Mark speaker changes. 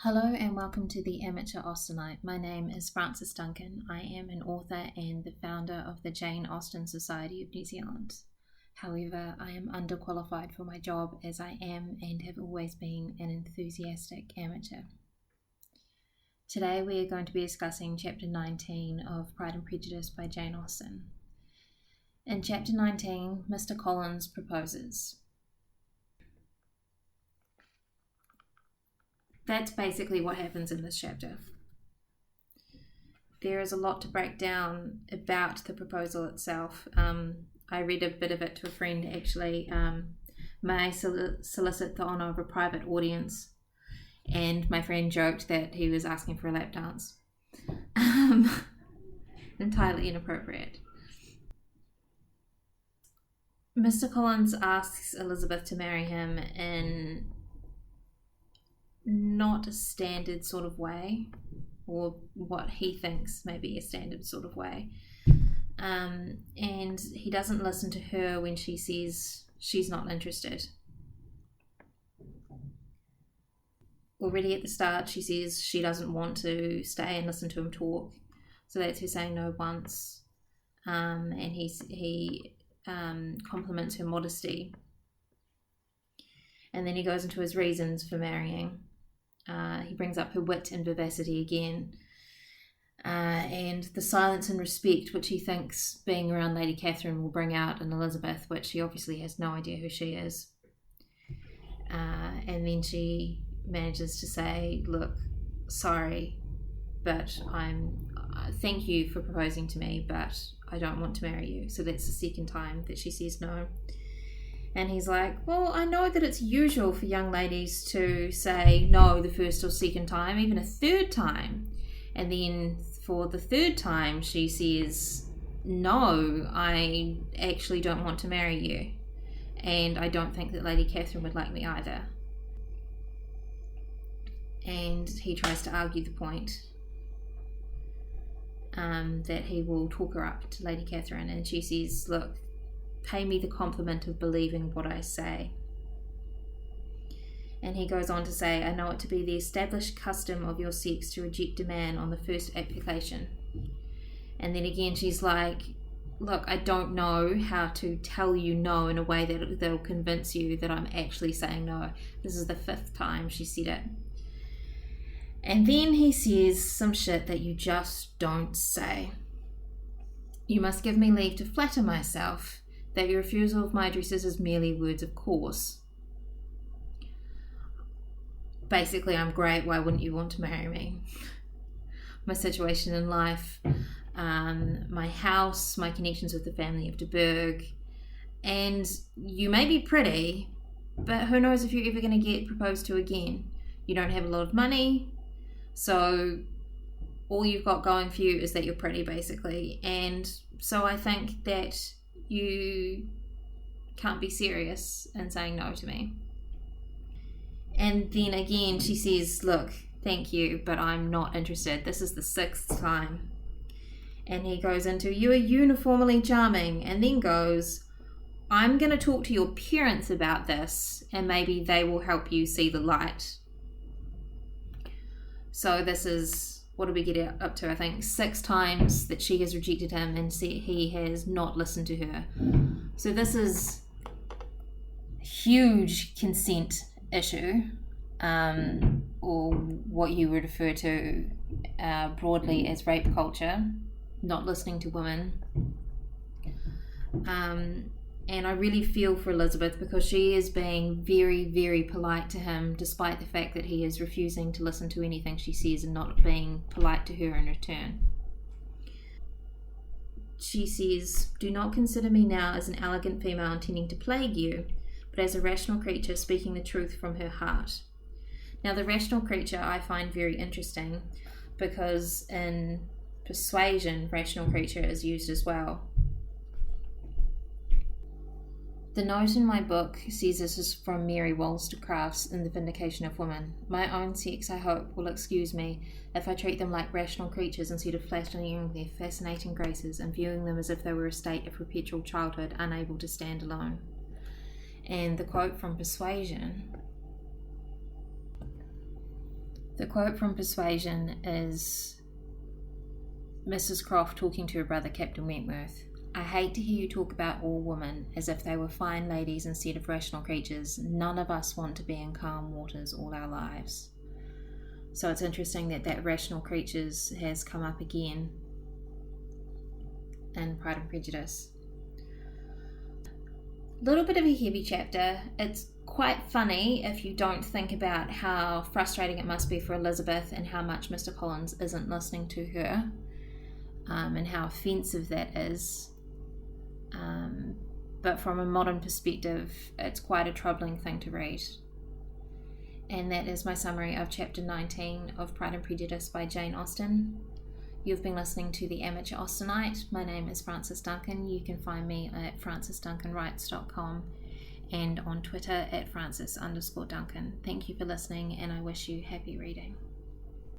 Speaker 1: Hello and welcome to the Amateur Austenite. My name is Frances Duncan. I am an author and the founder of the Jane Austen Society of New Zealand. However, I am underqualified for my job as I am and have always been an enthusiastic amateur. Today we are going to be discussing Chapter 19 of Pride and Prejudice by Jane Austen. In Chapter 19, Mr. Collins proposes. That's basically what happens in this chapter. There is a lot to break down about the proposal itself. I read a bit of it to a friend actually. May I solicit the honour of a private audience? And my friend joked that he was asking for a lap dance. Entirely inappropriate. Mr. Collins asks Elizabeth to marry him in not a standard sort of way, or what he thinks may be a standard sort of way. And he doesn't listen to her when she says she's not interested. Already at the start, she says she doesn't want to stay and listen to him talk. So that's her saying no once. And he compliments her modesty. And then he goes into his reasons for marrying. He brings up her wit and vivacity again, and the silence and respect which he thinks being around Lady Catherine will bring out in Elizabeth, which he obviously has no idea who she is. And then she manages to say, look, sorry, but thank you for proposing to me, but I don't want to marry you. So that's the second time that she says no. And he's like, well, I know that it's usual for young ladies to say no the first or second time, even a third time. And then for the third time, she says, no, I actually don't want to marry you. And I don't think that Lady Catherine would like me either. And he tries to argue the point that he will talk her up to Lady Catherine. And she says, look, pay me the compliment of believing what I say. And he goes on to say, I know it to be the established custom of your sex to reject a man on the first application. And then again she's like, look, I don't know how to tell you no in a way that'll convince you that I'm actually saying no. This is the fifth time she said it. And then he says some shit that you just don't say. You must give me leave to flatter myself that your refusal of my addresses is merely words of course. Basically, I'm great, why wouldn't you want to marry me? My situation in life, my house, my connections with the family of de Burgh, and you may be pretty, but who knows if you're ever going to get proposed to again. You don't have a lot of money, so all you've got going for you is that you're pretty, basically. And so I think that you can't be serious in saying no to me. And then again she says, look, thank you, but I'm not interested. This is the sixth time. And he goes into, you are uniformly charming, and then goes, I'm going to talk to your parents about this and maybe they will help you see the light. So this is, what do we get up to? I think 6 times that she has rejected him and he has not listened to her. So this is a huge consent issue, or what you would refer to broadly as rape culture, not listening to women. And I really feel for Elizabeth because she is being very, very polite to him, despite the fact that he is refusing to listen to anything she says and not being polite to her in return. She says, do not consider me now as an elegant female intending to plague you, but as a rational creature speaking the truth from her heart. Now, the rational creature I find very interesting because in Persuasion, rational creature is used as well. The note in my book says this is from Mary Wollstonecraft's in The Vindication of Women. My own sex, I hope, will excuse me if I treat them like rational creatures instead of flattering their fascinating graces and viewing them as if they were a state of perpetual childhood unable to stand alone. And the quote from Persuasion The quote from Persuasion is Mrs. Croft talking to her brother Captain Wentworth. I hate to hear you talk about all women as if they were fine ladies instead of rational creatures. None of us want to be in calm waters all our lives. So it's interesting that rational creatures has come up again in Pride and Prejudice. A little bit of a heavy chapter. It's quite funny if you don't think about how frustrating it must be for Elizabeth and how much Mr. Collins isn't listening to her, and how offensive that is. But from a modern perspective, it's quite a troubling thing to read. And that is my summary of Chapter 19 of Pride and Prejudice by Jane Austen. You've been listening to The Amateur Austenite. My name is Frances Duncan. You can find me at francesduncanwrites.com and on Twitter at Frances_Duncan. Thank you for listening, and I wish you happy reading.